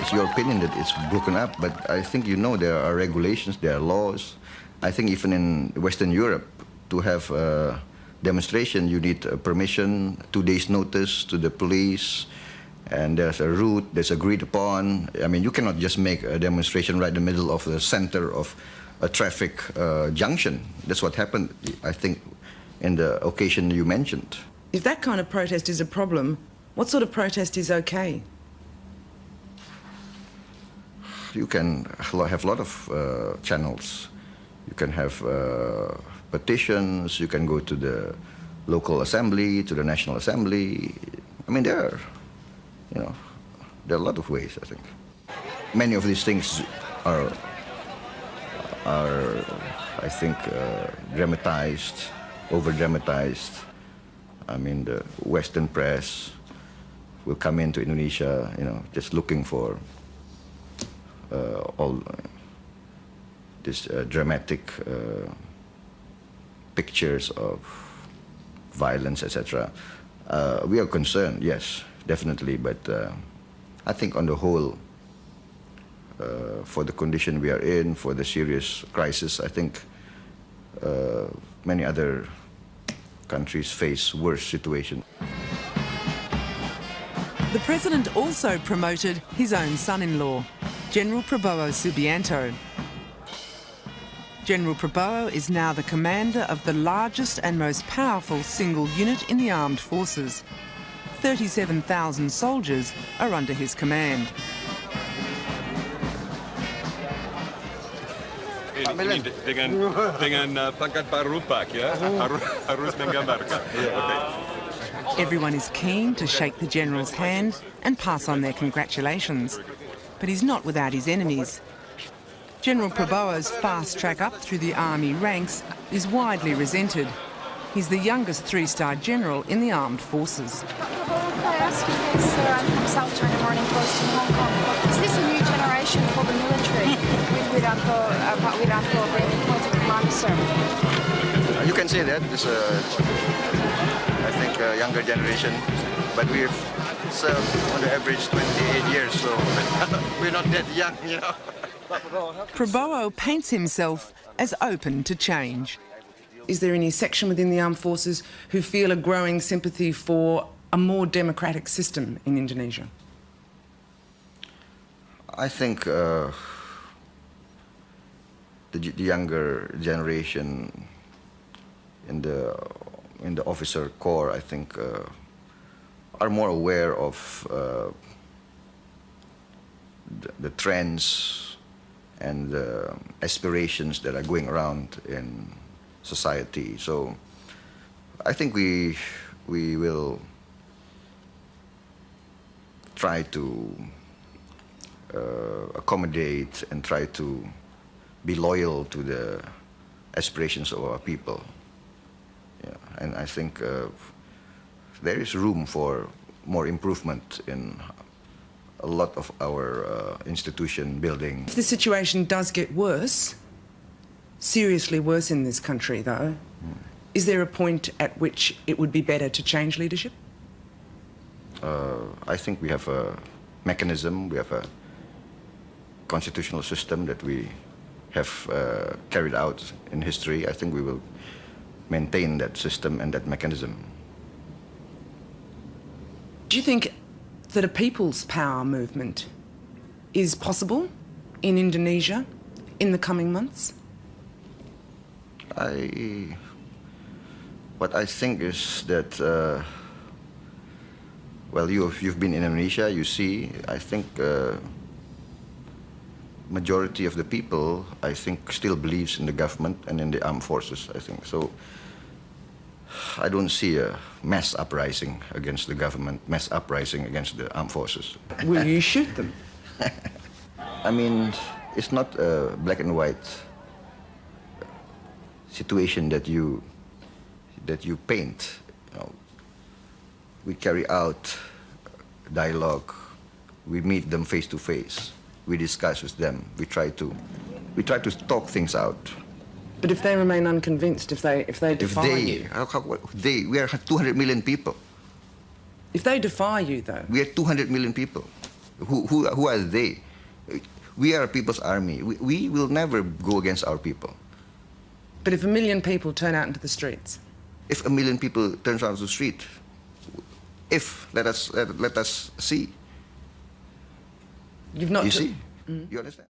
It's your opinion that it's broken up, but I think you know there are regulations, there are laws. I think even in Western Europe, to have a demonstration, you need permission, 2 days notice to the police, and there's a route that's agreed upon. I mean, you cannot just make a demonstration right in the middle of the center of a traffic junction. That's what happened, I think, in the occasion you mentioned. If that kind of protest is a problem, what sort of protest is okay? You can have a lot of channels. You can have petitions, you can go to the local assembly, to the National Assembly. I mean, there are a lot of ways, I think. Many of these things are I think, dramatized, over-dramatized. I mean, the Western press will come into Indonesia, just looking for all these dramatic pictures of violence, etc. We are concerned, yes, definitely, but I think on the whole, for the condition we are in, for the serious crisis, I think many other countries face worse situations. The President also promoted his own son-in-law, Jenderal Prabowo Subianto. Jenderal Prabowo is now the commander of the largest and most powerful single unit in the armed forces. 37,000 soldiers are under his command. Dengan pangkat baru Pak, ya, harus menggambarkan. Everyone is keen to shake the General's hand and pass on their congratulations. But he's not without his enemies. Jenderal Prabowo's fast track up through the army ranks is widely resented. He's the youngest three-star general in the armed forces. Could I ask you this, sir? I'm from South China Morning Post in Hong Kong. Is this a new generation for the military with Wiranto being appointed commander, sir? You can say that. It's I think, a younger generation, but we've served on the average 28 years, so we're not that young, Prabowo paints himself as open to change. Is there any section within the armed forces who feel a growing sympathy for a more democratic system in Indonesia? I think the younger generation in the officer corps, I think, are more aware of the trends and the aspirations that are going around in society. So I think we will try to accommodate and try to be loyal to the aspirations of our people. Yeah, and I think there is room for more improvement in a lot of our institution building. If the situation does get worse, seriously worse in this country though, is there a point at which it would be better to change leadership? I think we have a mechanism, we have a constitutional system that we have carried out in history. I think we will maintain that system and that mechanism. Do you think that a people's power movement is possible in Indonesia in the coming months? What I think is that, well, you've been in Indonesia, you see, I think majority of the people, I think, still believes in the government and in the armed forces, I think. So I don't see a mass uprising against the government, mass uprising against the armed forces. Will you shoot them? I mean, it's not a black and white situation that you paint. We carry out dialogue. We meet them face to face. We discuss with them. We try to talk things out. But if they remain unconvinced, if they defy you... We are 200 million people. If they defy you, though... We are 200 million people. Who are they? We are a people's army. We will never go against our people. But if 1 million people turn out into the streets? If 1 million people turn out to the street, let us see. You've not... You see? You understand?